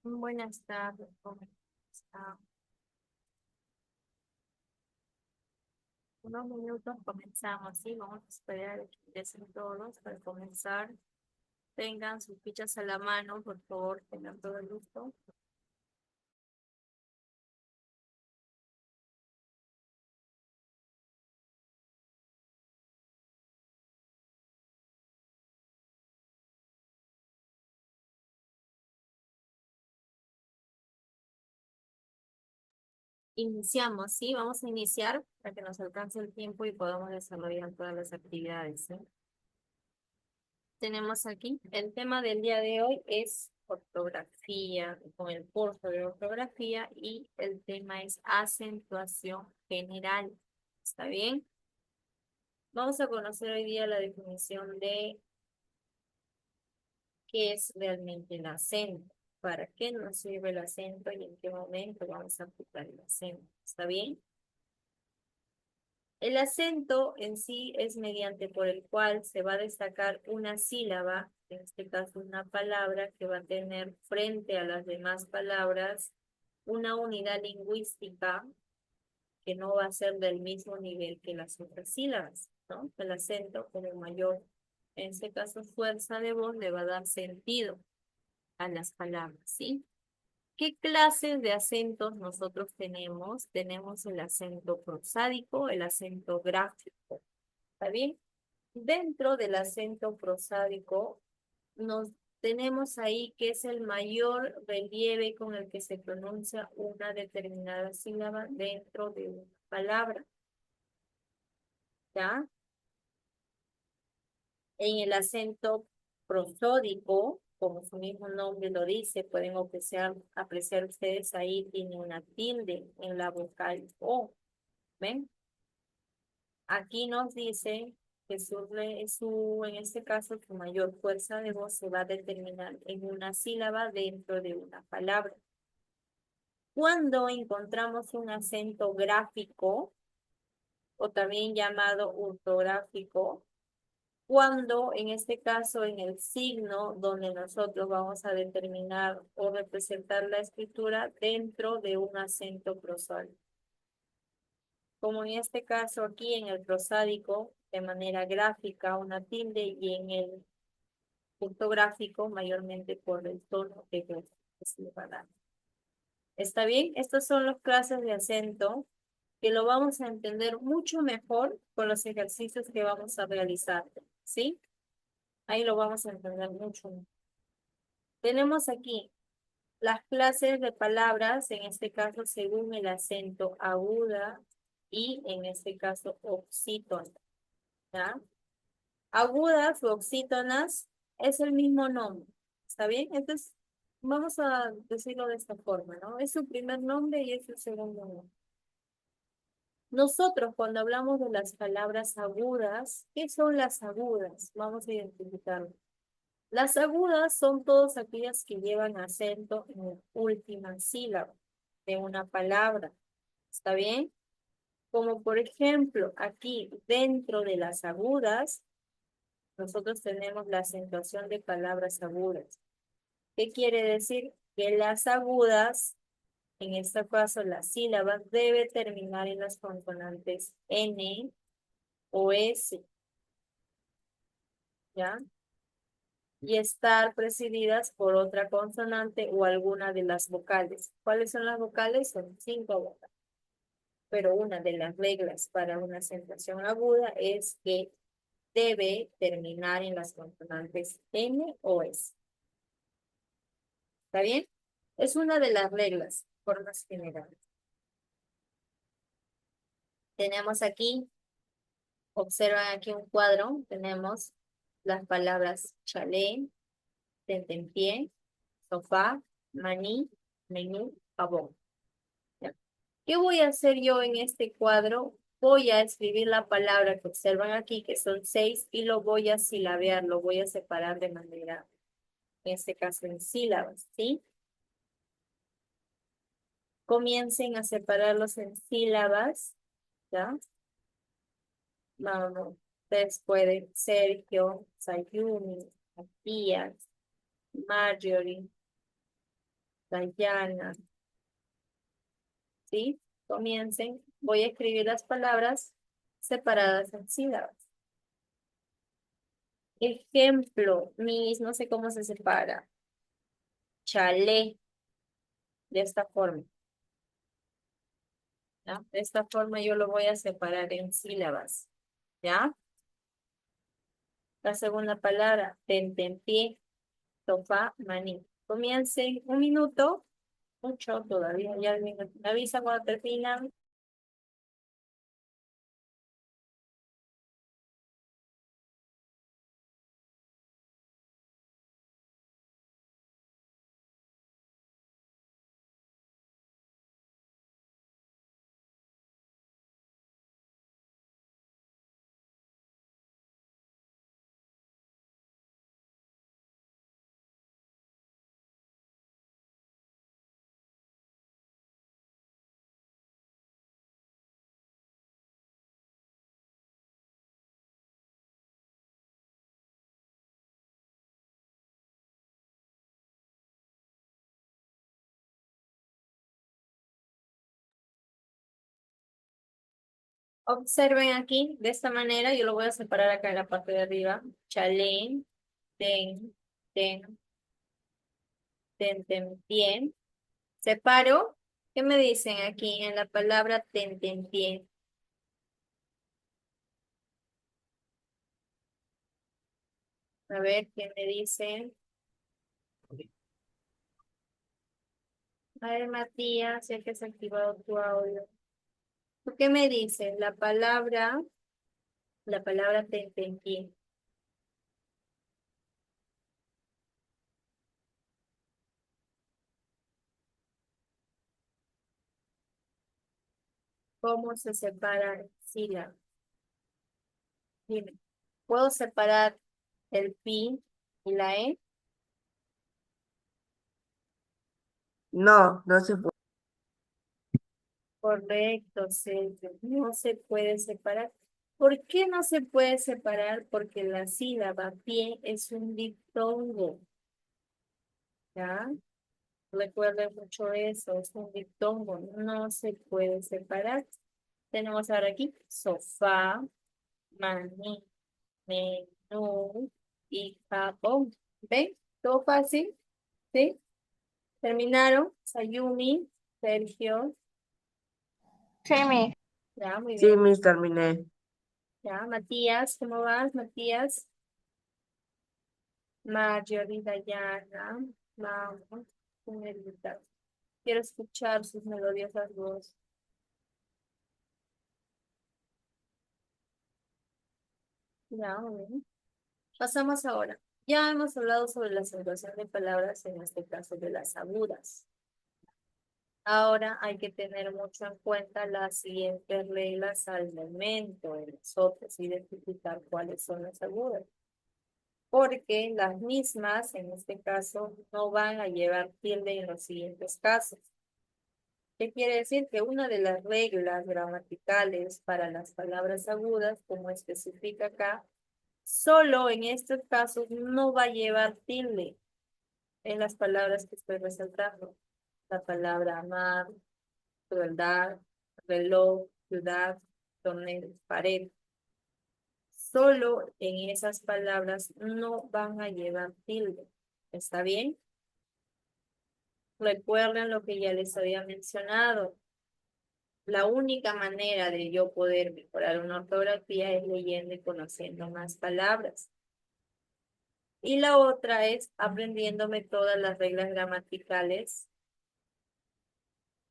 Buenas tardes, ¿cómo está? Unos minutos comenzamos, ¿sí? Vamos a esperar a que empiecen todos para comenzar. Tengan sus fichas a la mano, por favor, tengan todo listo. Iniciamos, ¿sí? Vamos a iniciar para que nos alcance el tiempo y podamos desarrollar todas las actividades, ¿sí? Tenemos aquí, el tema del día de hoy es ortografía, con el curso de ortografía y el tema es acentuación general. ¿Está bien? Vamos a conocer hoy día la definición de qué es realmente el acento, para qué nos sirve el acento y en qué momento vamos a aplicar el acento. ¿Está bien? El acento en sí es mediante por el cual se va a destacar una sílaba, en este caso una palabra que va a tener frente a las demás palabras una unidad lingüística que no va a ser del mismo nivel que las otras sílabas, ¿no? El acento como mayor, en este caso fuerza de voz, le va a dar sentido a las palabras, ¿sí? ¿Qué clases de acentos nosotros tenemos? Tenemos el acento prosádico, el acento gráfico, ¿está bien? Dentro del acento prosádico nos tenemos ahí que es el mayor relieve con el que se pronuncia una determinada sílaba dentro de una palabra, ¿ya? En el acento prosódico, como su mismo nombre lo dice, pueden apreciar ustedes ahí, tiene una tilde en la vocal O. ¿Ven? Aquí nos dice que en este caso, su mayor fuerza de voz se va a determinar en una sílaba dentro de una palabra. Cuando encontramos un acento gráfico, o también llamado ortográfico, cuando en este caso en el signo donde nosotros vamos a determinar o representar la escritura dentro de un acento prosódico. Como en este caso aquí en el prosádico, de manera gráfica, una tilde y en el ortográfico mayormente por el tono de voz que se le va a dar. ¿Está bien? Estas son las clases de acento que lo vamos a entender mucho mejor con los ejercicios que vamos a realizar. ¿Sí? Ahí lo vamos a entender mucho mejor. Tenemos aquí las clases de palabras, en este caso según el acento aguda y en este caso oxítona, ¿ya? Agudas o oxítonas es el mismo nombre, ¿está bien? Entonces, vamos a decirlo de esta forma, ¿no? Es su primer nombre y es su segundo nombre. Nosotros cuando hablamos de las palabras agudas, ¿qué son las agudas? Vamos a identificarlo. Las agudas son todas aquellas que llevan acento en la última sílaba de una palabra. ¿Está bien? Como por ejemplo, aquí dentro de las agudas, nosotros tenemos la acentuación de palabras agudas. ¿Qué quiere decir? Que las agudas, en este caso la sílaba, debe terminar en las consonantes N o S, ¿ya? Y estar presididas por otra consonante o alguna de las vocales. ¿Cuáles son las vocales? Son cinco vocales. Pero una de las reglas para una acentuación aguda es que debe terminar en las consonantes N o S. ¿Está bien? Es una de las reglas, por más generales. Tenemos aquí, observan aquí un cuadro, tenemos las palabras chalet, tentempié, sofá, maní, menú, jabón. ¿Ya? ¿Qué voy a hacer yo en este cuadro? Voy a escribir la palabra que observan aquí, que son seis, y lo voy a silabear, lo voy a separar de manera, en este caso en sílabas, ¿sí? Comiencen a separarlos en sílabas, ¿ya? Vamos, ustedes pueden Sergio, Sayumi, Matías, Marjorie, Dayana. ¿Sí? Comiencen. Voy a escribir las palabras separadas en sílabas. Ejemplo, mis, no sé cómo se separa. Chalé, de esta forma. ¿Ya? De esta forma yo lo voy a separar en sílabas. ¿Ya? La segunda palabra, tentempié, sofá, maní. Comiencen 1 minuto, mucho todavía, ya me avisa cuando terminan. Observen aquí, de esta manera, yo lo voy a separar acá en la parte de arriba. Chalén, ten, ten, tien. Separo. ¿Qué me dicen aquí en la palabra tien? A ver, ¿qué me dicen? A ver, Matías, ya que se ha activado tu audio. ¿Tú qué me dices? La palabra tien. ¿Cómo se separa sílaba? Dime. ¿Puedo separar el pi y la e? No, no se puede. Correcto, Sergio. No se puede separar. ¿Por qué no se puede separar? Porque la sílaba pie es un diptongo. ¿Ya? Recuerden mucho eso, es un diptongo. No se puede separar. Tenemos ahora aquí sofá, maní, menú y jabón. ¿Ven? Todo fácil. ¿Sí? ¿Terminaron? Sayumi, Sergio. Sí, mi. Ya, muy Sí, bien. mis terminé. Ya, Matías, ¿cómo vas, Matías? Marjorie, Dayana, vamos, señorita. Quiero escuchar sus melodiosas voces. Ya, muy bien. Pasamos ahora. Ya hemos hablado sobre la acentuación de palabras, en este caso de las agudas. Ahora hay que tener mucho en cuenta las siguientes reglas al momento de nosotros identificar cuáles son las agudas. Porque las mismas, en este caso, no van a llevar tilde en los siguientes casos. ¿Qué quiere decir? Que una de las reglas gramaticales para las palabras agudas, como especifica acá, solo en estos casos no va a llevar tilde en las palabras que estoy resaltando. La palabra amar, crueldad, reloj, ciudad, tonel, pared. Solo en esas palabras no van a llevar tilde. ¿Está bien? Recuerden lo que ya les había mencionado. La única manera de yo poder mejorar una ortografía es leyendo y conociendo más palabras. Y la otra es aprendiéndome todas las reglas gramaticales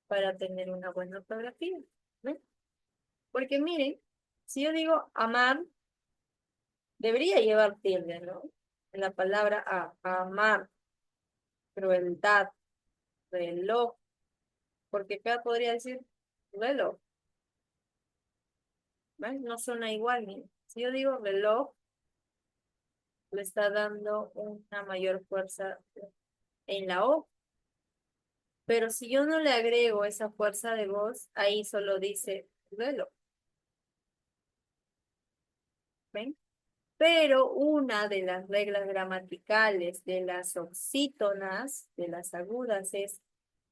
para tener una buena ortografía, ¿no? Porque miren, si yo digo amar, debería llevar tilde, ¿no? En la palabra amar, crueldad, reloj, porque acá podría decir reloj, ¿ves? No suena igual, miren. Si yo digo reloj, le está dando una mayor fuerza en la O. Pero si yo no le agrego esa fuerza de voz, ahí solo dice duelo. ¿Ven? Pero una de las reglas gramaticales de las oxítonas, de las agudas, es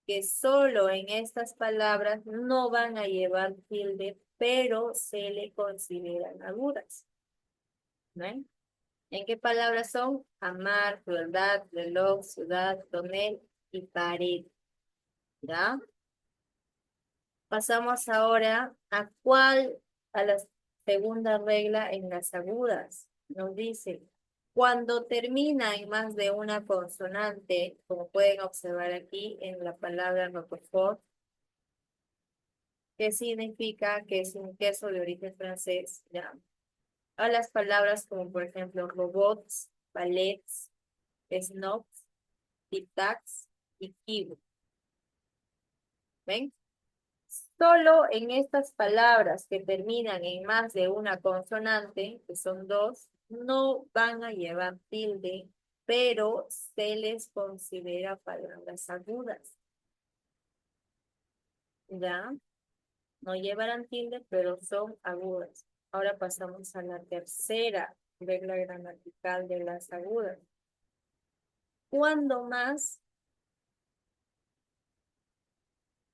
que solo en estas palabras no van a llevar tilde, pero se le consideran agudas. ¿Ven? ¿En qué palabras son? Amar, crueldad, reloj, ciudad, tonel y pared. ¿Ya? Pasamos ahora a la segunda regla en las agudas. Nos dice, cuando termina en más de una consonante, como pueden observar aquí en la palabra Roquefort, que significa que es un queso de origen francés, ¿ya? A las palabras como por ejemplo robots, ballets, snobs, tic-tacs y kiwi. ¿Ven? Solo en estas palabras que terminan en más de una consonante, que son dos, no van a llevar tilde, pero se les considera palabras agudas. ¿Ya? No llevarán tilde, pero son agudas. Ahora pasamos a la tercera regla gramatical de las agudas. ¿Cuándo más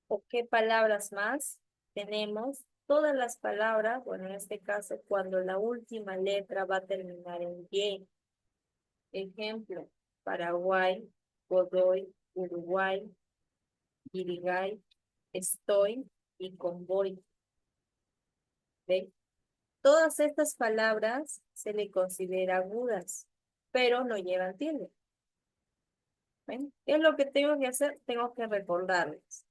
o qué palabras más tenemos? Todas las palabras, bueno, en este caso, cuando la última letra va a terminar en Y. Ejemplo, Paraguay, Godoy, Uruguay, Irigay, estoy y convoy. ¿Ven? Todas estas palabras se le considera agudas, pero no llevan tilde. ¿Ven? ¿Qué es lo que tengo que hacer? Tengo que recordarles.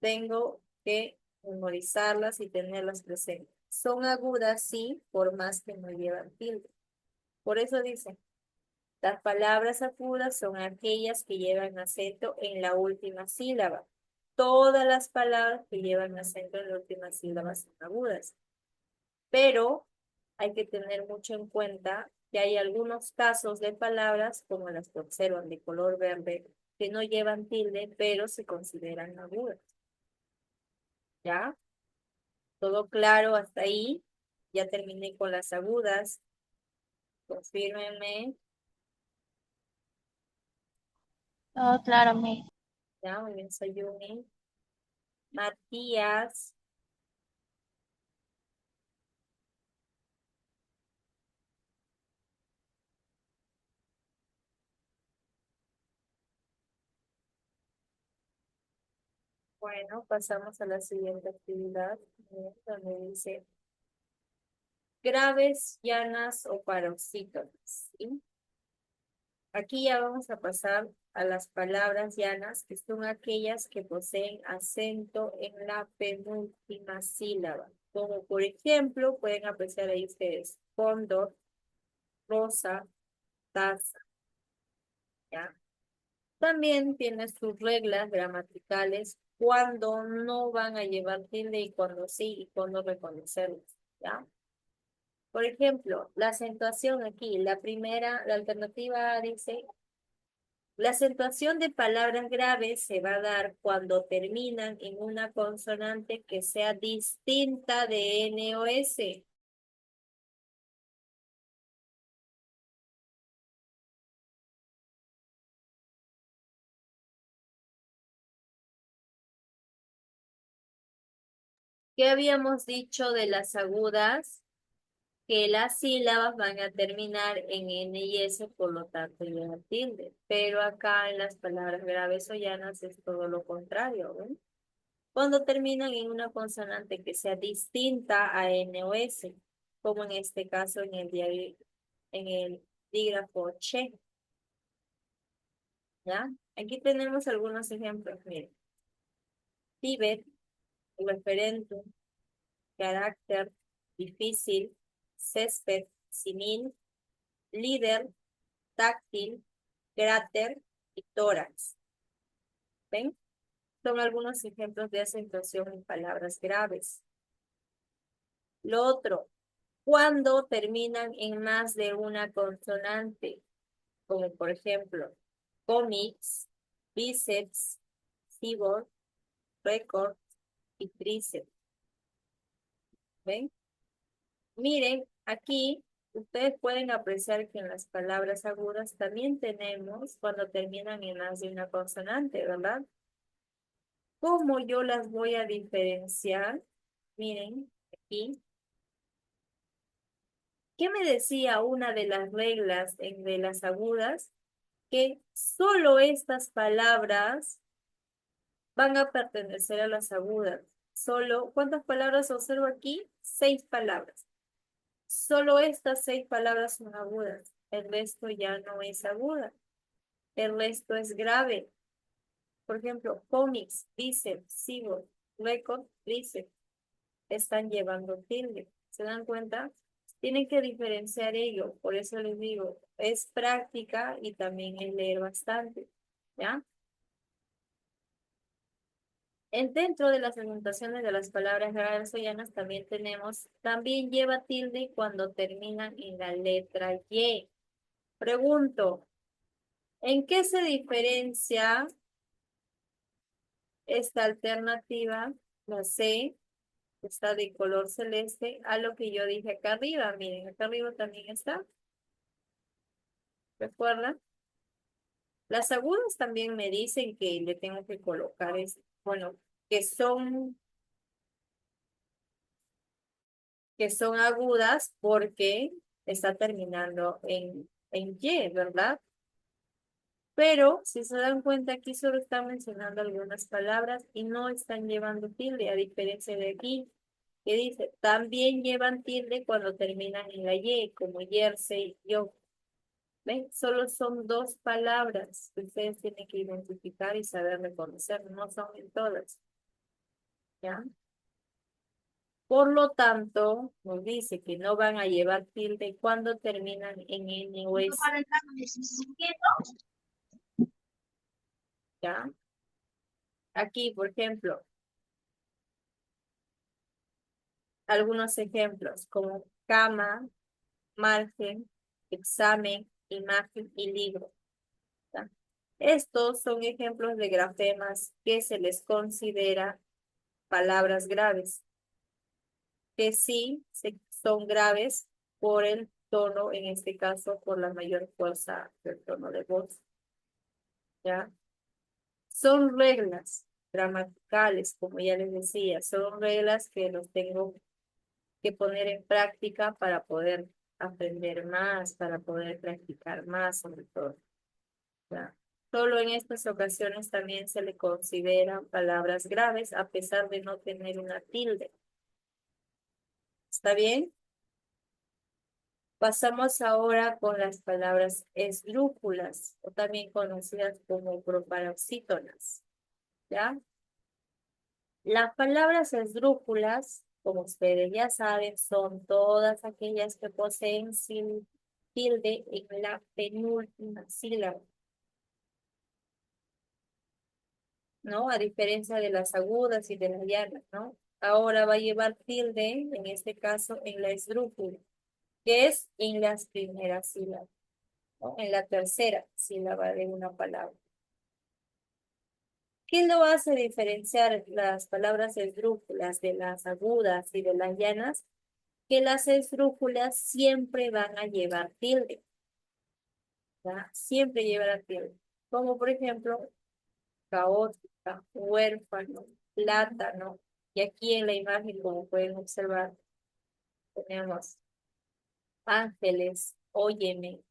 Tengo que memorizarlas y tenerlas presentes. Son agudas, sí, por más que no llevan tilde. Por eso dice, las palabras agudas son aquellas que llevan acento en la última sílaba. Todas las palabras que llevan acento en la última sílaba son agudas. Pero hay que tener mucho en cuenta que hay algunos casos de palabras, como las que observan de color verde, que no llevan tilde, pero se consideran agudas. ¿Ya? ¿Todo claro hasta ahí? Ya terminé con las agudas. Confírmenme. Todo claro, Miss. Ya, muy bien, soy Yumi. Matías. Bueno, pasamos a la siguiente actividad, donde dice graves, llanas o paroxítonas. ¿Sí? Aquí ya vamos a pasar a las palabras llanas, que son aquellas que poseen acento en la penúltima sílaba. Como por ejemplo, pueden apreciar ahí ustedes, cóndor, rosa, taza, ¿ya? También tiene sus reglas gramaticales cuando no van a llevar tilde y cuando sí y cuando reconocerlos, ¿ya? Por ejemplo, la acentuación aquí, la primera, la alternativa A dice, la acentuación de palabras graves se va a dar cuando terminan en una consonante que sea distinta de N o S. ¿Qué habíamos dicho de las agudas? Que las sílabas van a terminar en N y S, por lo tanto lleva tilde. Pero acá en las palabras graves o llanas es todo lo contrario, ¿ven? Cuando terminan en una consonante que sea distinta a N o S, como en este caso en el dígrafo che, ¿ya? Aquí tenemos algunos ejemplos, miren. Tibet, referéndum, carácter, difícil, césped, simil, líder, táctil, cráter y tórax. ¿Ven? Son algunos ejemplos de acentuación en palabras graves. Lo otro, cuando terminan en más de una consonante, como por ejemplo, cómics, bíceps, keyboard, récord y tríceps. ¿Ven? Miren, aquí ustedes pueden apreciar que en las palabras agudas también tenemos cuando terminan en más de una consonante, ¿verdad? ¿Cómo yo las voy a diferenciar? Miren, aquí. ¿Qué me decía una de las reglas de las agudas? Que solo estas palabras van a pertenecer a las agudas. Solo, ¿cuántas palabras observo aquí? 6 palabras. Solo estas 6 palabras son agudas. El resto ya no es aguda. El resto es grave. Por ejemplo, phonics, bíceps, sigo, record, tríceps, están llevando tilde. ¿Se dan cuenta? Tienen que diferenciar ello. Por eso les digo, es práctica y también es leer bastante. ¿Ya? Dentro de las anotaciones de las palabras graves o llanas también tenemos, también lleva tilde cuando terminan en la letra Y. Pregunto, ¿en qué se diferencia esta alternativa, la C, que está de color celeste, a lo que yo dije acá arriba? Miren, acá arriba también está, ¿recuerdan? Las agudas también me dicen que le tengo que colocar, bueno, que son, que son agudas porque está terminando en Y, ¿verdad? Pero si se dan cuenta, aquí solo están mencionando algunas palabras y no están llevando tilde, a diferencia de aquí, que dice, también llevan tilde cuando terminan en la Y, como jersey, yo. ¿Ven? Solo son 2 palabras que ustedes tienen que identificar y saber reconocer, no son en todas, ¿ya? Por lo tanto, nos dice que no van a llevar tilde cuando terminan en N o S, ¿ya? Aquí, por ejemplo, algunos ejemplos como cama, margen, examen, imagen y libro, ¿ya? Estos son ejemplos de grafemas que se les considera palabras graves, que sí son graves por el tono, en este caso por la mayor fuerza del tono de voz, ¿ya? Son reglas gramaticales, como ya les decía, son reglas que los tengo que poner en práctica para poder aprender más, para poder practicar más sobre todo, ¿ya? Solo en estas ocasiones también se le consideran palabras graves a pesar de no tener una tilde. ¿Está bien? Pasamos ahora con las palabras esdrújulas, o también conocidas como proparoxítonas, ¿ya? Las palabras esdrújulas, como ustedes ya saben, son todas aquellas que poseen sin tilde en la penúltima sílaba, ¿no? A diferencia de las agudas y de las llanas, ¿no? Ahora va a llevar tilde, en este caso, en la esdrújula, que es en las primeras sílabas, ¿no? En la tercera sílaba de una palabra. ¿Qué lo hace diferenciar las palabras esdrújulas de las agudas y de las llanas? Que las esdrújulas siempre van a llevar tilde, ¿ya? Siempre llevará tilde. Como por ejemplo, caótica, huérfano, plátano. Y aquí en la imagen, como pueden observar, tenemos ángeles, óyeme,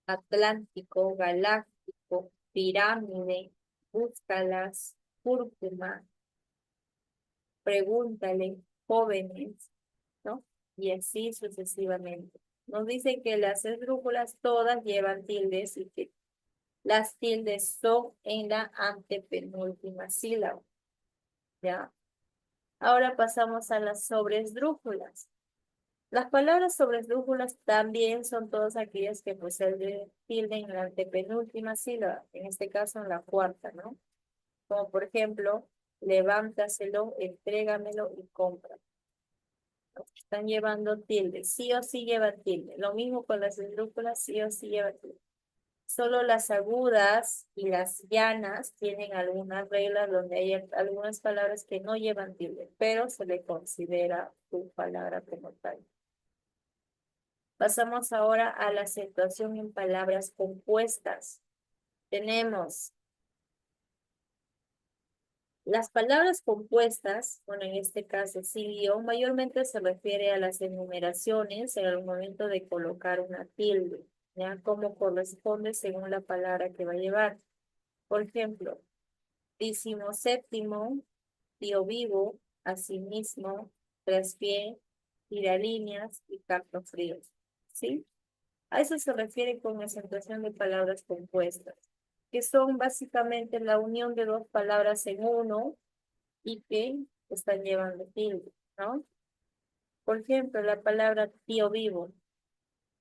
Atlántico, galáctico, pirámide, búscalas, cúrcuma, pregúntale, jóvenes, ¿no? Y así sucesivamente. Nos dicen que las esdrújulas todas llevan tildes y que las tildes son en la antepenúltima sílaba, ¿ya? Ahora pasamos a las sobresdrújulas. Las palabras sobresdrújulas también son todas aquellas que poseen tilde en la antepenúltima sílaba, en este caso en la cuarta, ¿no? Como por ejemplo, levántaselo, entrégamelo y compra. Están llevando tilde, sí o sí llevan tilde. Lo mismo con las esdrújulas, sí o sí llevan tilde. Solo las agudas y las llanas tienen algunas reglas donde hay algunas palabras que no llevan tilde, pero se le considera su palabra como tal. Pasamos ahora a la acentuación en palabras compuestas. Tenemos Las palabras compuestas, bueno, en este caso sin guión, mayormente se refiere a las enumeraciones en el momento de colocar una tilde, ¿ya? Como corresponde según la palabra que va a llevar. Por ejemplo, 17º, tío vivo, asimismo, traspié, tiralíneas y cartofríos, ¿sí? A eso se refiere con acentuación de palabras compuestas, que son básicamente la unión de dos palabras en uno y que están llevando tilde, ¿no? Por ejemplo, la palabra tío vivo.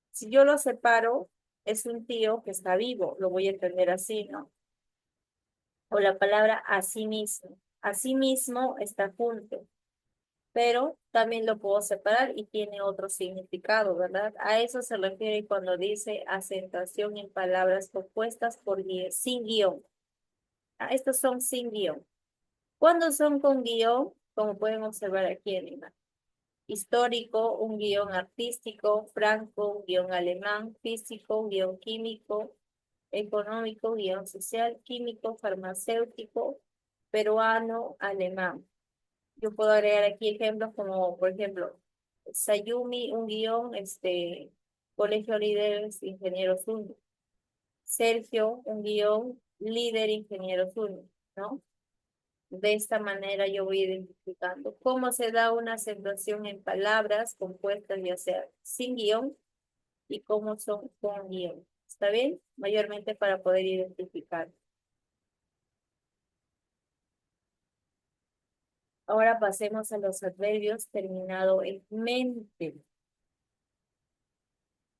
Si yo lo separo, es un tío que está vivo, lo voy a entender así, ¿no? O la palabra asimismo. Asimismo está junto, pero también lo puedo separar y tiene otro significado, ¿verdad? A eso se refiere cuando dice acentuación en palabras compuestas por sin guión. Estos son sin guión. Cuando son con guión, como pueden observar aquí en la imagen. Histórico, un guión artístico, franco, un guión alemán, físico, un guión químico, económico, guión social, químico, farmacéutico, peruano, alemán. Yo puedo agregar aquí ejemplos como, por ejemplo, Sayumi, un guión, Colegio Líderes Ingenieros Uno. Sergio, un guión, líder Ingenieros Uno, ¿no? De esta manera yo voy identificando cómo se da una acentuación en palabras compuestas, ya sea sin guión, y cómo son con guión. ¿Está bien? Mayormente para poder identificar. Ahora pasemos a los adverbios terminado en mente.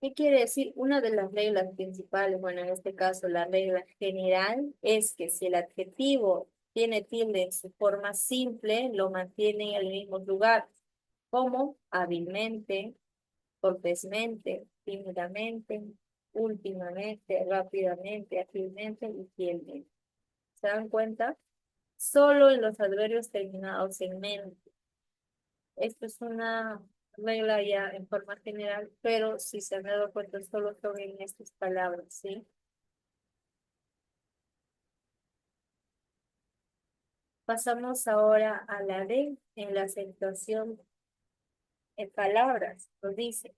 ¿Qué quiere decir? Una de las reglas principales, bueno, en este caso la regla general, es que si el adjetivo tiene tilde en su forma simple, lo mantiene en el mismo lugar, como hábilmente, cortésmente, tímidamente, últimamente, rápidamente, ágilmente y fielmente. ¿Se dan cuenta? Solo en los adverbios terminados en mente. Esto es una regla ya en forma general, pero si se han dado cuenta, solo son en estas palabras, ¿sí? Pasamos ahora a la D, en la acentuación en palabras. Nos dice,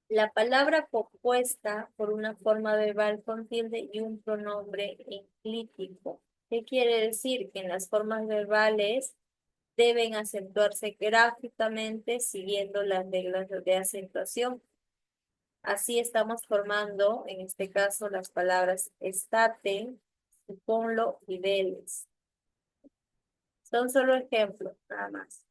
la palabra compuesta por una forma verbal con tilde y un pronombre enclítico. ¿Qué quiere decir? Que en las formas verbales deben acentuarse gráficamente siguiendo las reglas de acentuación. Así estamos formando, en este caso, las palabras estate, suponlo y deles. Son solo ejemplos, nada más.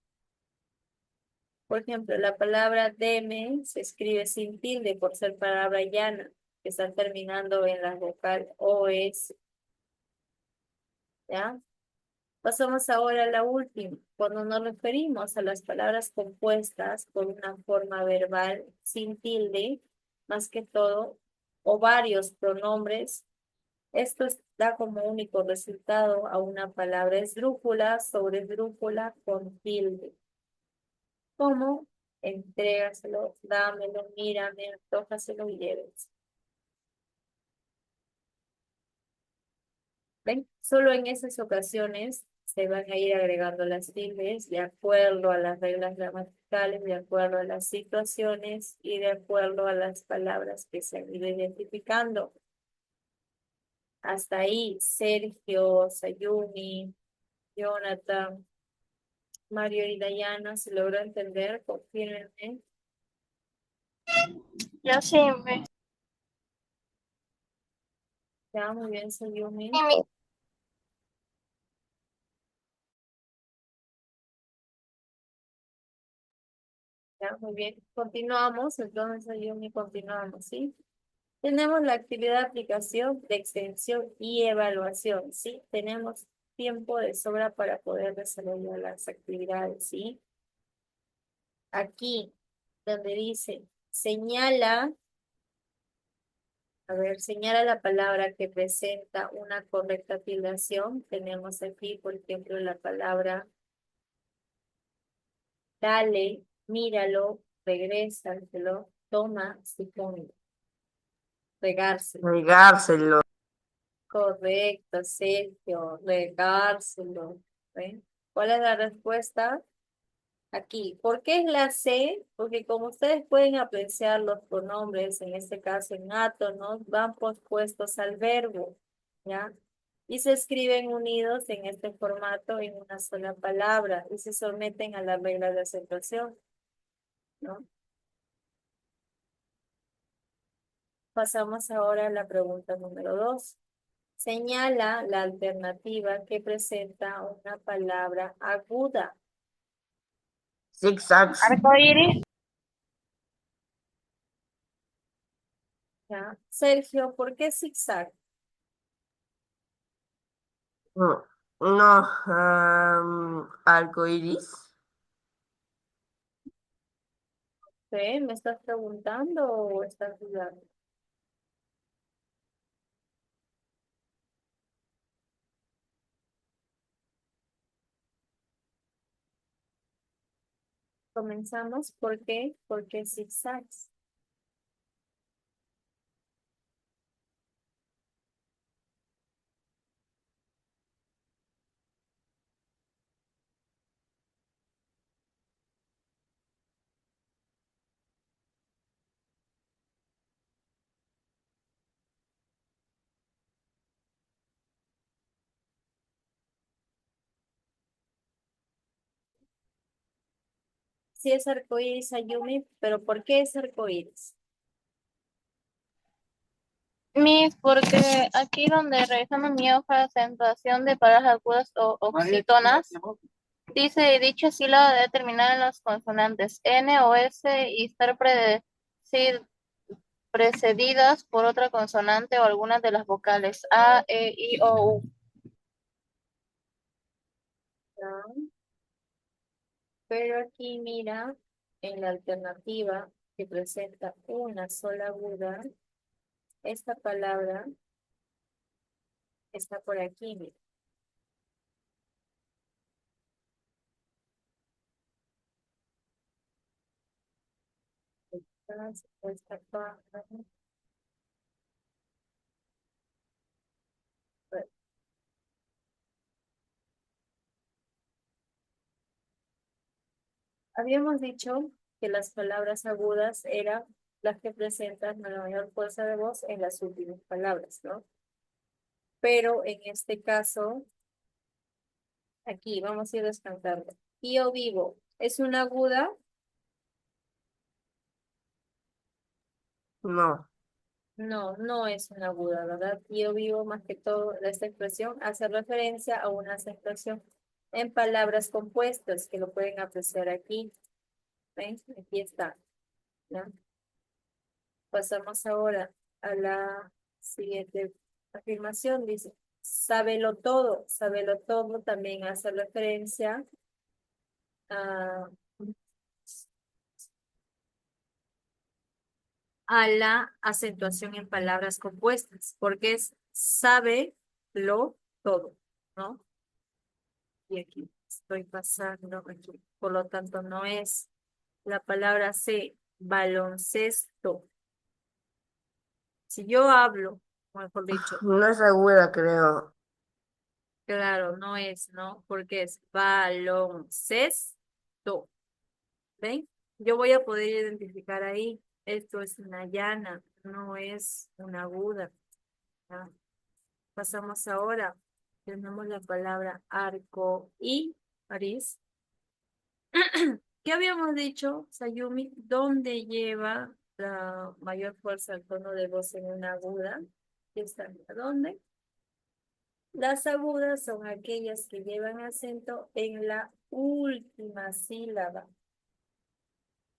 Por ejemplo, la palabra deme se escribe sin tilde por ser palabra llana, que están terminando en la vocal o s, ¿ya? Pasamos ahora a la última. Cuando nos referimos a las palabras compuestas por una forma verbal sin tilde, más que todo, o varios pronombres, esto da como único resultado a una palabra esdrújula sobre esdrújula con tilde. Como entrégaselo, dámelo, mírame, antójaselo y llévenselo. ¿Ven? Solo en esas ocasiones se van a ir agregando las tildes de acuerdo a las reglas gramaticales, de acuerdo a las situaciones y de acuerdo a las palabras que se han ido identificando. Hasta ahí, Sergio, Sayumi, Jonathan, Mario y Dayana, ¿se logró entender? Confírmenme. Yo sí, me. Ya, muy bien, Sí, Sayumi. Ya, muy bien. Continuamos, entonces, Sayumi, continuamos, ¿sí? Tenemos la actividad de aplicación, de extensión y evaluación, ¿sí? Tenemos tiempo de sobra para poder desarrollar las actividades, ¿sí? Aquí, donde dice, señala, a ver, señala la palabra que presenta una correcta tildación. Tenemos aquí, por ejemplo, la palabra dale, míralo, regrésaselo, toma, supongo, regárselo. Negárselo. Correcto, Sergio, regárselo. ¿Ven? ¿Cuál es la respuesta? Aquí. ¿Por qué es la C? Porque como ustedes pueden apreciar los pronombres, en este caso en átonos, van pospuestos al verbo, ¿ya? Y se escriben unidos en este formato en una sola palabra y se someten a la regla de acentuación, ¿no? Pasamos ahora a la pregunta número 2. Señala la alternativa que presenta una palabra aguda. Zigzags. Arcoíris. ¿Ya? Sergio, ¿por qué zigzag? No, arco iris. ¿Sí? ¿Me estás preguntando o estás dudando? Comenzamos. ¿Por qué? Porque zigzags. Sí es arcoíris, Ayumi, pero ¿por qué es arcoíris? Miss, porque aquí donde revisando mi hoja de acentuación de palabras agudas o oxítonas, dice dicha sílaba debe terminar en las consonantes N o S y estar precedidas por otra consonante o algunas de las vocales A, E, I o U. ¿Ya? Pero aquí mira, en la alternativa que presenta una sola aguda, esta palabra está por aquí, mira. Esta palabra, pues, habíamos dicho que las palabras agudas eran las que presentan la mayor fuerza de voz en las últimas palabras, ¿no? Pero en este caso, aquí vamos a ir descansando. Yo vivo, ¿es una aguda? No, No, no es una aguda, ¿verdad? Yo vivo más que todo, esta expresión hace referencia a una acentuación en palabras compuestas, que lo pueden apreciar aquí. ¿Ven? Aquí está, ¿no? Pasamos ahora a la siguiente afirmación. Dice, sábelo todo también hace referencia a, a la acentuación en palabras compuestas, porque es sábelo todo, ¿no? Y aquí estoy pasando aquí. Por lo tanto, no es la palabra C, baloncesto. Si yo hablo, o mejor dicho, no es aguda, creo. claro, no es, ¿no? Porque es baloncesto. ¿Ven? Yo voy a poder identificar ahí. Esto es una llana, no es una aguda. ¿Ya? Pasamos ahora. Tenemos la palabra arco y París. ¿Qué habíamos dicho, Sayumi? ¿Dónde lleva la mayor fuerza el tono de voz en una aguda? ¿Qué está? ¿Dónde? Las agudas son aquellas que llevan acento en la última sílaba.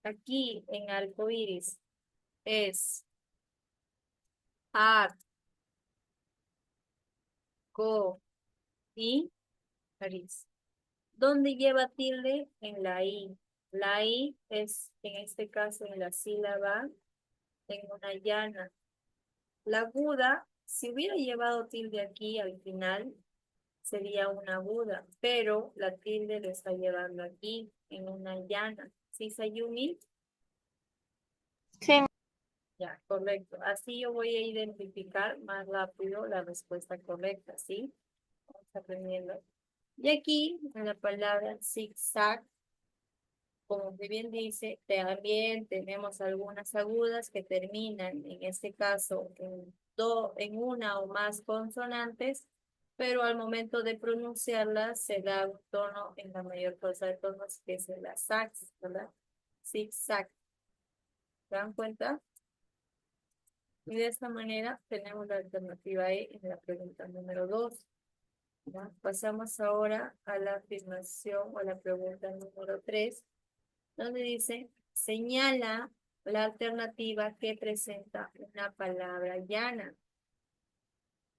Aquí en arcoíris es arco y París. ¿Dónde lleva tilde? En la I. La I es, en este caso, en la sílaba, en una llana. La aguda, si hubiera llevado tilde aquí al final, sería una aguda, pero la tilde lo está llevando aquí, en una llana. ¿Sí, Sayumi? Sí, Ya, correcto. Así yo voy a identificar más rápido la respuesta correcta, ¿sí? Vamos aprendiendo. Y aquí, en la palabra zigzag, como muy bien dice, también tenemos algunas agudas que terminan, en este caso, en una o más consonantes, pero al momento de pronunciarlas se da un tono en la mayor fuerza de tonos, que es la sax, ¿verdad? Zigzag. ¿Se dan cuenta? Y de esta manera tenemos la alternativa E en la pregunta número 2. ¿Ya? Pasamos ahora a la afirmación o la pregunta número 3, donde dice, señala la alternativa que presenta una palabra llana.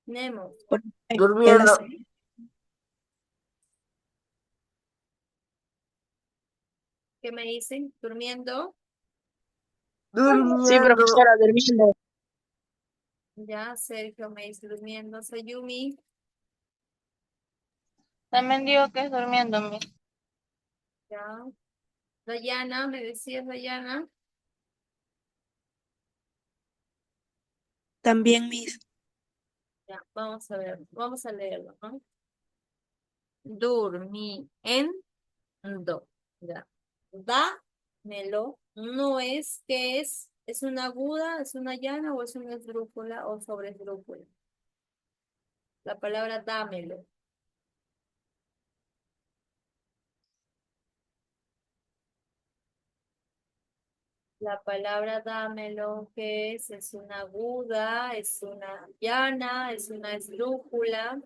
Tenemos, Durmiendo. ¿qué me dicen? Durmiendo. Sí, Durmiendo. profesora, durmiendo. Ya, Sergio me dice durmiendo. Sayumi, También digo que es durmiendo, Miss. ya. Dayana, me decías Dayana. También mis. Ya, vamos a ver, vamos a leerlo, ¿no? Durmiendo. Ya. Dámelo. No es que es una aguda, es una llana o es una esdrújula o sobresdrújula. La palabra dámelo. La palabra dámelo, ¿qué es? Es una aguda, es una llana, es una esdrújula.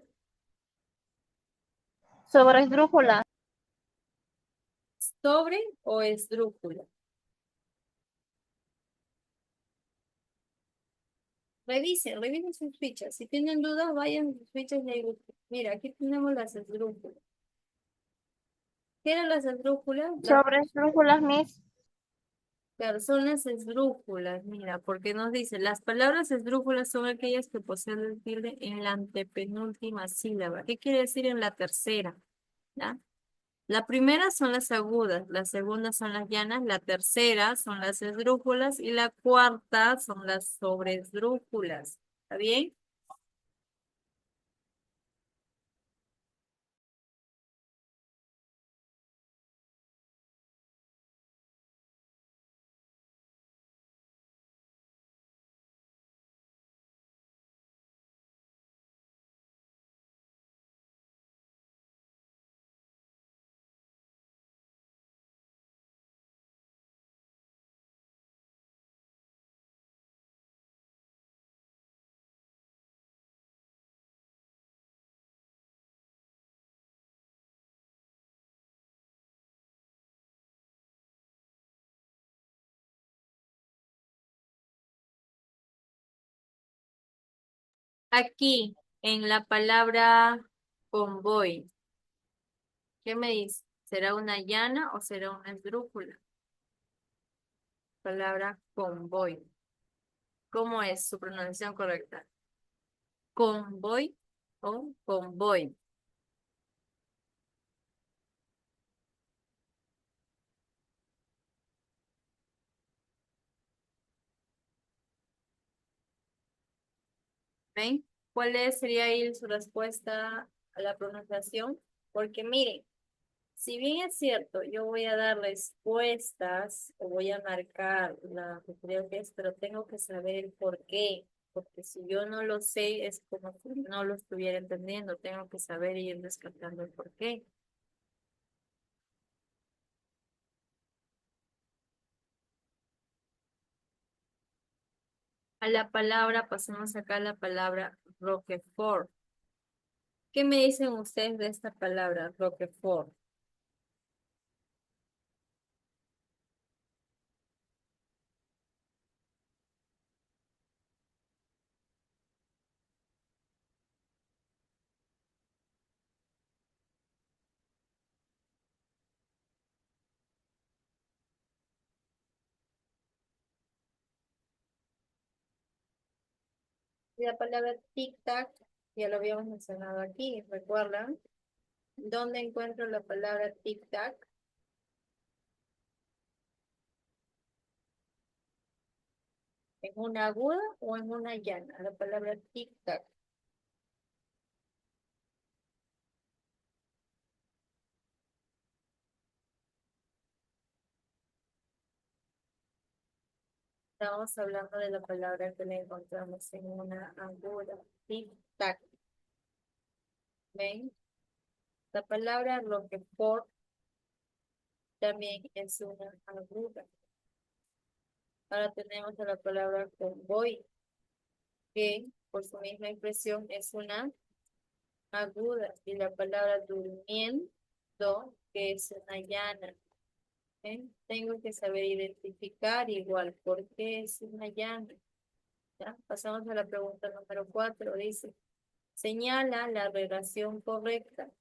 Sobre esdrújula. ¿Sobre o esdrújula? Revisen sus fichas. Si tienen dudas, vayan a sus fichas y ahí busquen. Mira, aquí tenemos las esdrújulas. ¿Qué eran las esdrújulas? Sobre esdrújulas, Miss. Claro, son las esdrújulas, mira, porque nos dice, las palabras esdrújulas son aquellas que poseen el tilde en la antepenúltima sílaba. ¿Qué quiere decir en la tercera? ¿Ya? La primera son las agudas, la segunda son las llanas, la tercera son las esdrújulas y la cuarta son las sobresdrújulas. ¿Está bien? Aquí, en la palabra convoy, ¿qué me dice? ¿Será una llana o será una esdrújula? Palabra convoy. ¿Cómo es su pronunciación correcta? ¿Convoy o convoy? ¿Ven? Sería ahí su respuesta a la pronunciación? Porque miren, si bien es cierto, yo voy a dar respuestas o voy a marcar la que creo que es, pero tengo que saber el por qué. Porque si yo no lo sé, es como si no lo estuviera entendiendo. Tengo que saber y ir descartando el por qué. A la palabra, pasemos acá a la palabra Roquefort. ¿Qué me dicen ustedes de esta palabra, Roquefort? La palabra tic-tac, ya lo habíamos mencionado aquí, ¿recuerdan? ¿Dónde encuentro la palabra tic-tac? ¿En una aguda o en una llana? La palabra tic-tac. Estamos hablando de la palabra que la encontramos en una aguda. Tic-tac. ¿Ven? La palabra Roquefort también es una aguda. Ahora tenemos a la palabra convoy, que por su misma expresión es una aguda. Y la palabra durmiendo, que es una llana. ¿Ven? Tengo que saber identificar igual por qué es una llana. ¿Ya? Pasamos a la pregunta número 4. Dice, señala la relación correcta.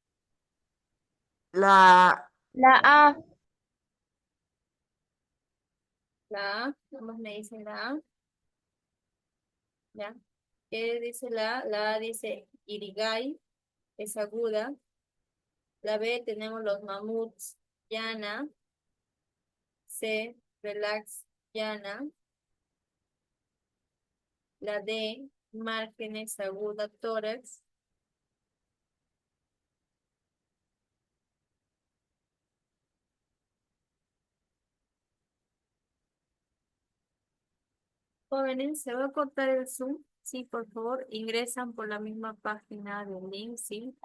La, La A. La A, ¿cómo me dicen la A? ¿Ya? ¿Qué dice la A? La A dice irigay, es aguda. La B tenemos los mamuts, llana. C, relax, llana. La D, márgenes, aguda, tórax. Jóvenes, se va a cortar el Zoom. Sí, por favor, ingresan por la misma página del link, sí.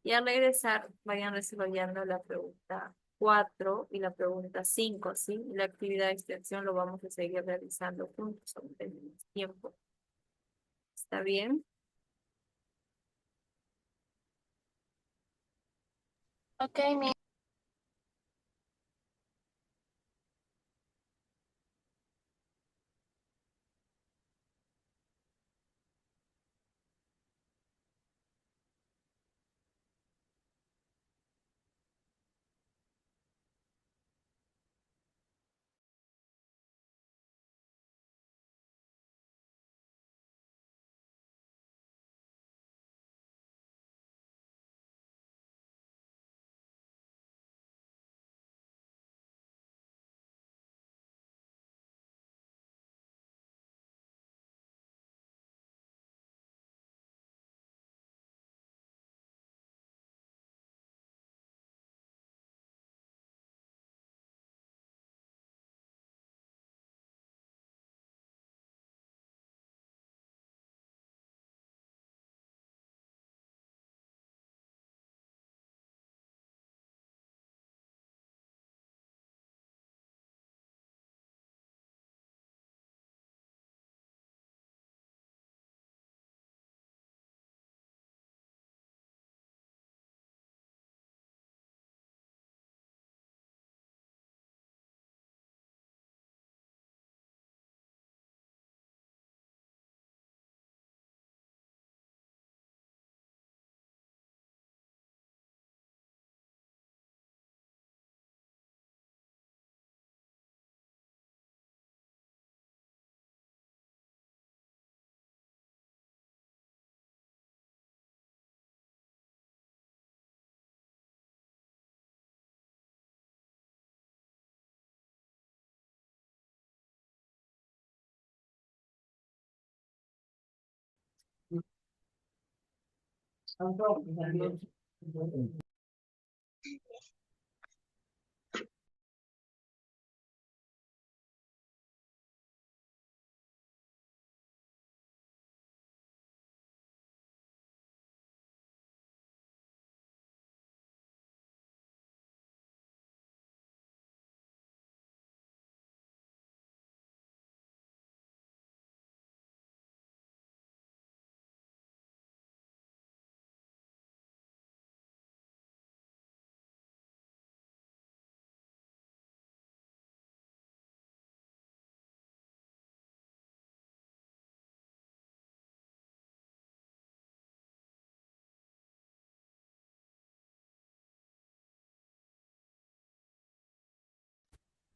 Y al regresar, vayan resolviendo la pregunta 4 y la pregunta 5, sí. Y la actividad de extensión lo vamos a seguir realizando juntos, aún tenemos tiempo. ¿Está bien? Ok, mi.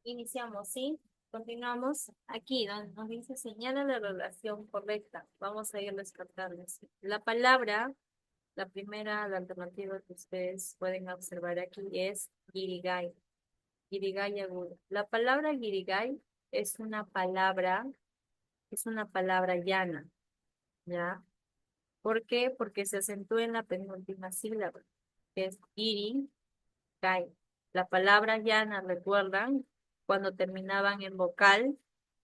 Iniciamos, ¿sí? Continuamos aquí, donde nos dice señala la relación correcta. Vamos a ir descartando. ¿Sí? La palabra, la primera, la alternativa que ustedes pueden observar aquí es guirigay. Guirigay aguda. La palabra guirigay es una palabra es una palabra llana, ¿ya? ¿Por qué? Porque se acentúa en la penúltima sílaba, que es iri, kai. La palabra llana, ¿recuerdan? Cuando terminaban en vocal,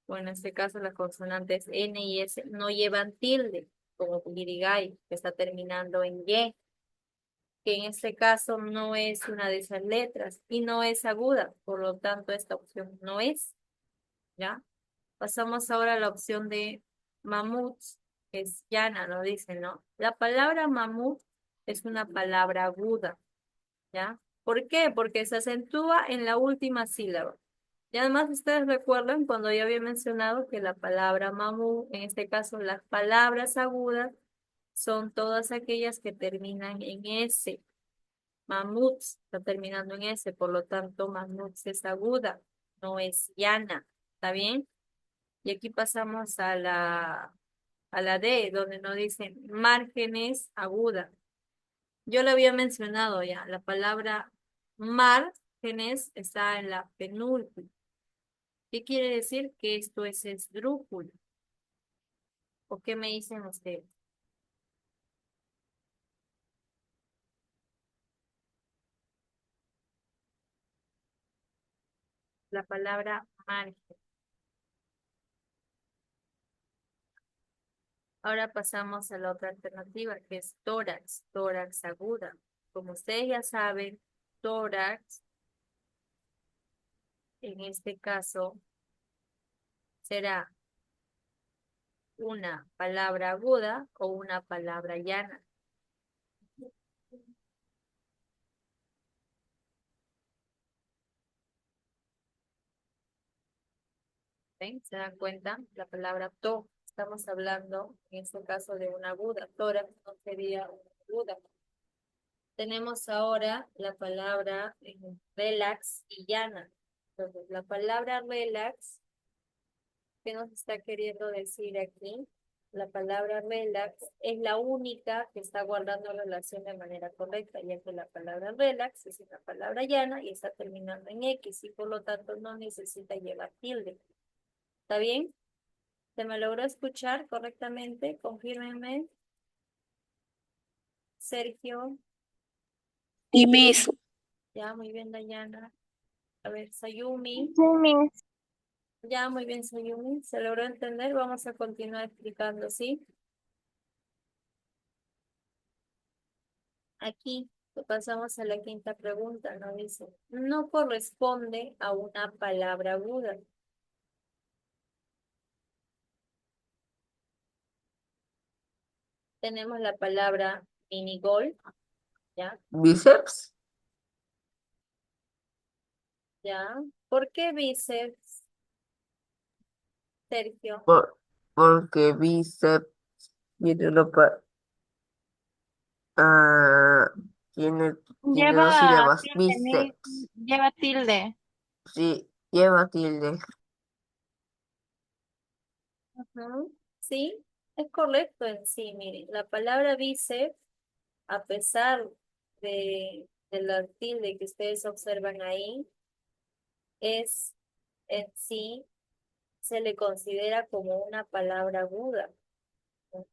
o en este caso las consonantes N y S, no llevan tilde, como irigai, que está terminando en Y, que en este caso no es una de esas letras y no es aguda, por lo tanto esta opción no es, ¿ya? Pasamos ahora a la opción de mamuts, que es llana, lo dicen, ¿no? La palabra mamut es una palabra aguda, ¿ya? ¿Por qué? Porque se acentúa en la última sílaba. Y además ustedes recuerdan cuando yo había mencionado que la palabra mamut, en este caso las palabras agudas, son todas aquellas que terminan en S. Mamuts está terminando en S, por lo tanto mamuts es aguda, no es llana. ¿Está bien? Y aquí pasamos a la D, donde nos dicen márgenes aguda. Yo lo había mencionado ya, la palabra márgenes está en la penúltima. ¿Qué quiere decir? Que esto es esdrújulo. ¿O qué me dicen ustedes? La palabra margen. Ahora pasamos a la otra alternativa, que es tórax, tórax aguda. Como ustedes ya saben, tórax, en este caso, será una palabra aguda o una palabra llana. ¿Ven? ¿Se dan cuenta? La palabra to, estamos hablando en este caso de una aguda. Tórax no sería una aguda. Tenemos ahora la palabra relax y llana. Entonces, la palabra relax, ¿qué nos está queriendo decir aquí? La palabra relax es la única que está guardando relación de manera correcta, ya que la palabra relax es una palabra llana y está terminando en X y por lo tanto no necesita llevar tilde. ¿Está bien? ¿Se me logró escuchar correctamente? Confírmenme. Sergio, Y Miss, ya, muy bien, Dayana. A ver, Sayumi. Sí, Miss. Ya, muy bien, Sayumi. ¿Se logró entender? Vamos a continuar explicando, ¿sí? Aquí pasamos a la quinta pregunta, ¿no? Dice, no corresponde a una palabra aguda. Tenemos la palabra minigol, ¿ya? Bíceps. ¿Ya? ¿Por qué bíceps, Sergio? Porque bíceps tiene ah, tiene dos Lleva sílabas. tilde, Miss. Bíceps. Lleva tilde. Sí, lleva tilde. Ujú. Sí, es correcto en sí, miren. La palabra bíceps, a pesar de la tilde que ustedes observan ahí, es en sí, se le considera como una palabra aguda.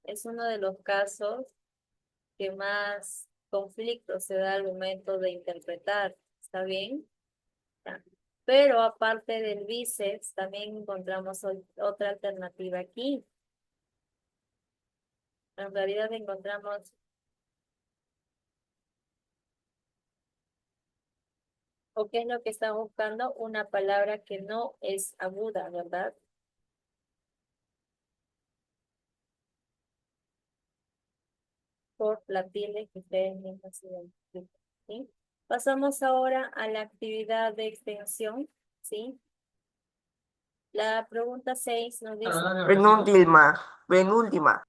Es uno de los casos que más conflicto se da al momento de interpretar. ¿Está bien? Ya. Pero aparte del bíceps, también encontramos otra alternativa aquí. En realidad encontramos, ¿o qué es lo que están buscando? Una palabra que no es aguda, ¿verdad? Por la tilde que ustedes mismos identifican, ¿sí? Pasamos ahora a la actividad de extensión, ¿sí? La pregunta 6 nos dice, Penúltima. Penúltima.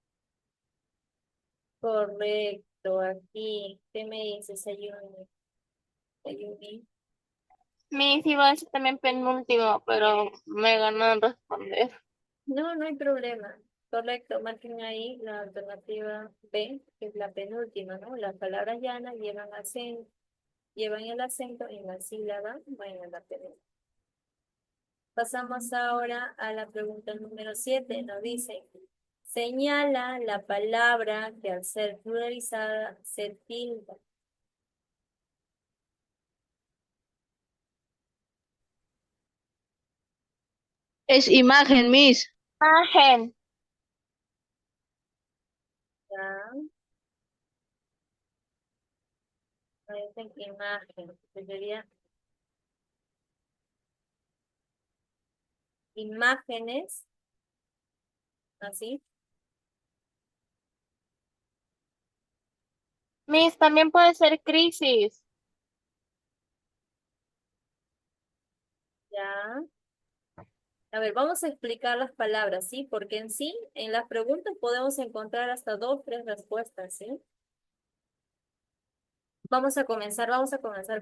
correcto, aquí, ¿qué me dice, Sayumi? Sayumi. Miss iba a decir también penúltimo, pero me ganó en responder. No, no hay problema. Correcto, marquen ahí la alternativa B, que es la penúltima, ¿no? Las palabras llanas llevan el acento en la sílaba, bueno, en la penúltima. Pasamos ahora a la pregunta número 7. Nos dice, señala la palabra que al ser pluralizada se tilda. Es imagen, Miss. Imagen. ¿Ya? Dicen imagen. Sería imágenes, así. Miss, también puede ser crisis. Ya. A ver, vamos a explicar las palabras, ¿sí? Porque en sí, en las preguntas podemos encontrar hasta 2, 3 respuestas, ¿sí? Vamos a comenzar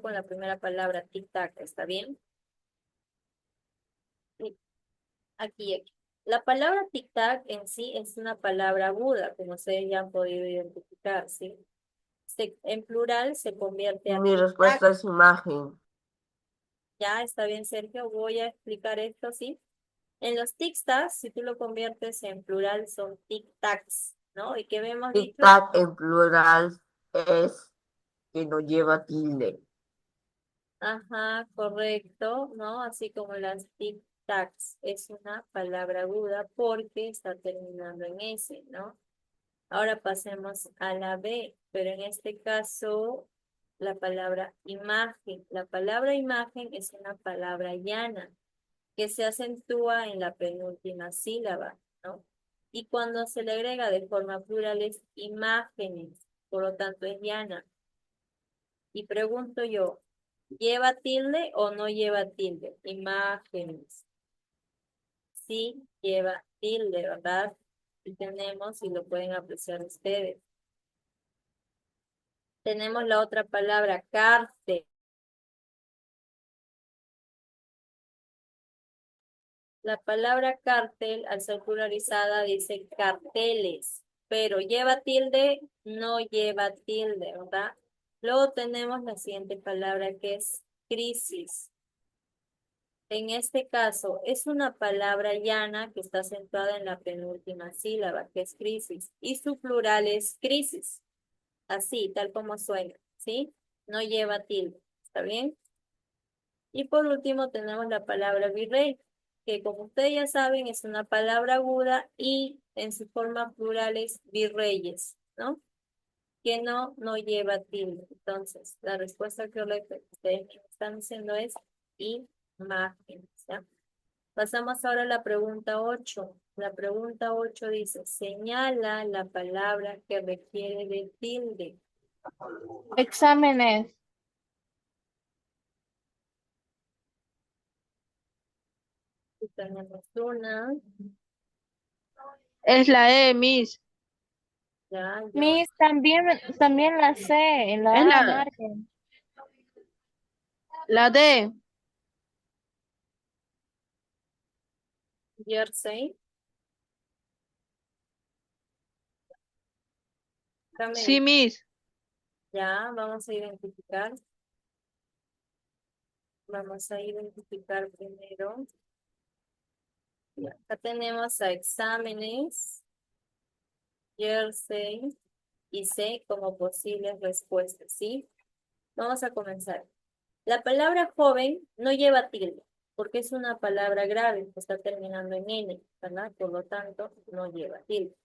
con la primera palabra, tic-tac, ¿está bien? Sí, aquí. La palabra tic-tac en sí es una palabra aguda, como ustedes ya han podido identificar, ¿sí? En plural se convierte a Mi tic-tac. respuesta es imagen. Ya, está bien, Sergio, voy a explicar esto, ¿sí? En los tic-tacs, si tú lo conviertes en plural, son tic-tacs, ¿no? ¿Y qué habíamos dicho? Tic-tac en plural es que no lleva tilde. Ajá, correcto, ¿no? Así como las tic-tacs es una palabra aguda porque está terminando en S, ¿no? Ahora pasemos a la B, pero en este caso la palabra imagen. La palabra imagen es una palabra llana que se acentúa en la penúltima sílaba, ¿no? Y cuando se le agrega de forma plural es imágenes, por lo tanto es llana. Y pregunto yo, ¿lleva tilde o no lleva tilde? Imágenes. Sí, lleva tilde, ¿verdad? Y tenemos, y lo pueden apreciar ustedes. Tenemos la otra palabra, cárcel. La palabra cártel, al ser pluralizada, dice carteles, pero lleva tilde, no lleva tilde, ¿verdad? Luego tenemos la siguiente palabra que es crisis. En este caso, es una palabra llana que está acentuada en la penúltima sílaba, que es crisis, y su plural es crisis, así, tal como suena, ¿sí? No lleva tilde, ¿está bien? Y por último tenemos la palabra virrey, que como ustedes ya saben es una palabra aguda y en su forma plural es virreyes, ¿no? Que no lleva tilde. Entonces, la respuesta correcta que ustedes me están diciendo es imágenes, ¿ya? Pasamos ahora a la pregunta 8. La pregunta 8 dice, señala la palabra que requiere de tilde. Exámenes. Y tenemos una, Es la E, Miss. ya, Miss, también la C, en Es la A, marquen. la D. jersey. Sí, También, Miss. ya, vamos a identificar. Vamos a identificar primero. Ya, acá tenemos a exámenes, jersey y C como posibles respuestas, ¿sí? Vamos a comenzar. La palabra joven no lleva tilde, porque es una palabra grave que está terminando en N, ¿verdad? Por lo tanto, no lleva tilde.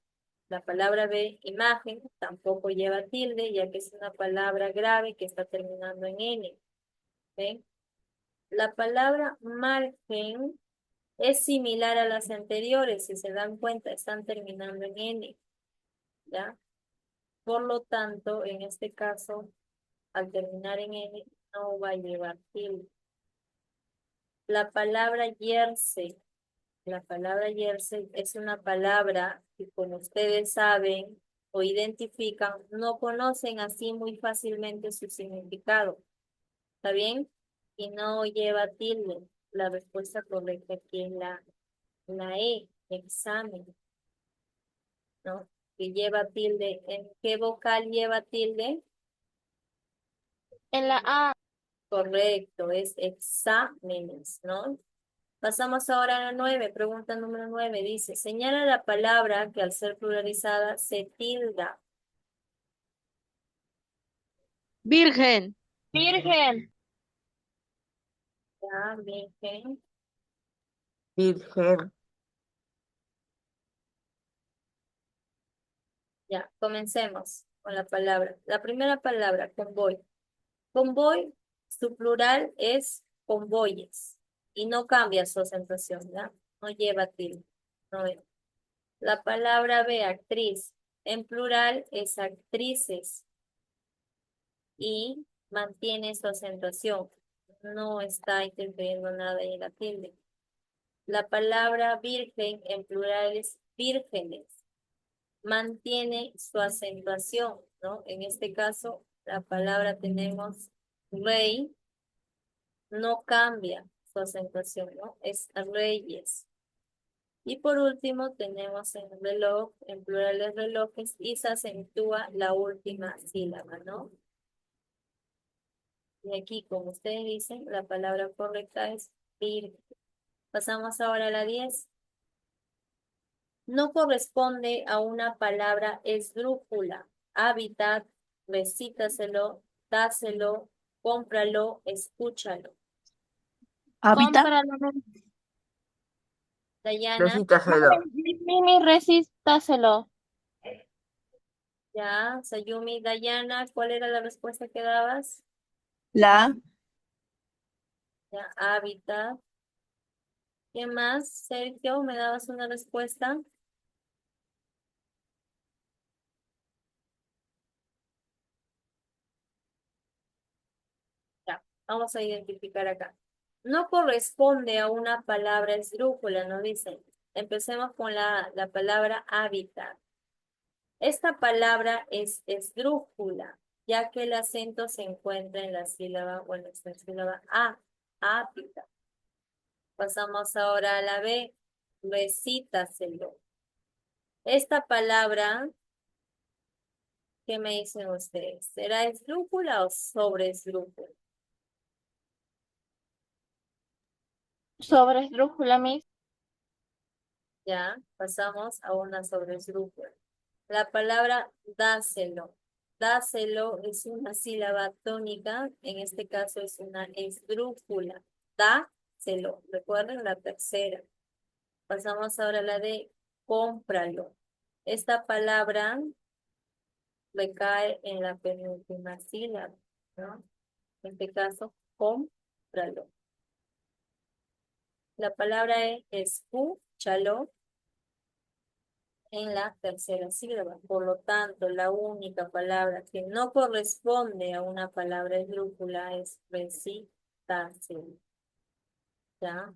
La palabra B, imagen, tampoco lleva tilde, ya que es una palabra grave que está terminando en N. ¿Ven? La palabra margen es similar a las anteriores, si se dan cuenta, están terminando en N, ¿ya? Por lo tanto, en este caso, al terminar en N, no va a llevar tilde. La palabra jersey es una palabra que, como ustedes saben o identifican, no conocen así muy fácilmente su significado. ¿Está bien? Y no lleva tilde. La respuesta correcta aquí es la E, examen, ¿no? Que lleva tilde. ¿En qué vocal lleva tilde? En la A. Correcto, es exámenes, ¿no? Pasamos ahora a la 9, pregunta número 9, dice, señala la palabra que al ser pluralizada se tilda. Virgen. Virgen. Ya, virgen. Virgen. Ya, comencemos con la palabra. La primera palabra, convoy. Convoy, su plural es convoyes y no cambia su acentuación, ¿ya? No lleva tilde. No es. La palabra B, actriz, en plural es actrices y mantiene su acentuación. No está interfiriendo nada en la tilde. La palabra virgen en plural es vírgenes. Mantiene su acentuación, ¿no? En este caso, la palabra tenemos rey, no cambia su acentuación, ¿no? Es reyes. Y por último tenemos el reloj, en plural de relojes, y se acentúa la última sílaba, ¿no? Y aquí, como ustedes dicen, la palabra correcta es virgen. Pasamos ahora a la 10. No corresponde a una palabra esdrújula. Hábitat, recítaselo, dáselo, cómpralo, escúchalo. Hábitat. Cómpralo. Dayana, Recítaselo. Mimi, resístaselo. ya, Sayumi, Dayana, ¿cuál era la respuesta que dabas? La. Ya, hábitat. ¿Qué más, Sergio? ¿Me dabas una respuesta? Ya, vamos a identificar acá. No corresponde a una palabra esdrújula, nos dicen. Empecemos con la palabra hábitat. Esta palabra es esdrújula, ya que el acento se encuentra en la sílaba o en la sílaba A, hábitat. Pasamos ahora a la B, recítaselo. Esta palabra, ¿qué me dicen ustedes? ¿Será esdrújula o sobre esdrújula? Sobre esdrújula, Miss. Ya, pasamos a una sobre esdrújula. La palabra dáselo. Dáselo es una sílaba tónica, en este caso es una esdrújula. Dáselo. Recuerden la tercera. Pasamos ahora a la de cómpralo. Esta palabra recae en la penúltima sílaba, ¿no? En este caso, cómpralo. La palabra es escúchalo en la tercera sílaba. Por lo tanto, la única palabra que no corresponde a una palabra esdrújula es recítaselo. ¿Ya?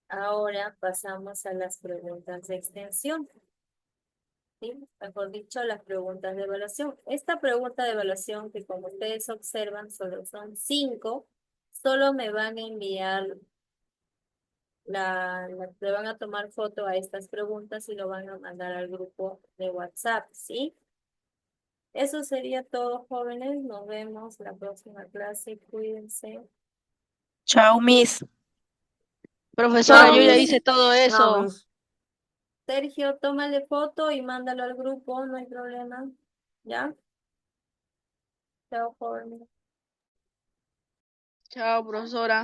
Ahora pasamos a las preguntas de extensión. ¿Sí? Mejor dicho, las preguntas de evaluación. Esta pregunta de evaluación, que como ustedes observan, solo son 5, solo me van a enviar le van a tomar foto a estas preguntas y lo van a mandar al grupo de WhatsApp, ¿sí? Eso sería todo, jóvenes. Nos vemos la próxima clase. Cuídense. Chao, Miss. Profesora, Chao, yo ya Miss. hice todo Chao, eso. Miss. Sergio, tómale foto y mándalo al grupo, no hay problema. ¿Ya? Chao, jóvenes. Chao, profesora.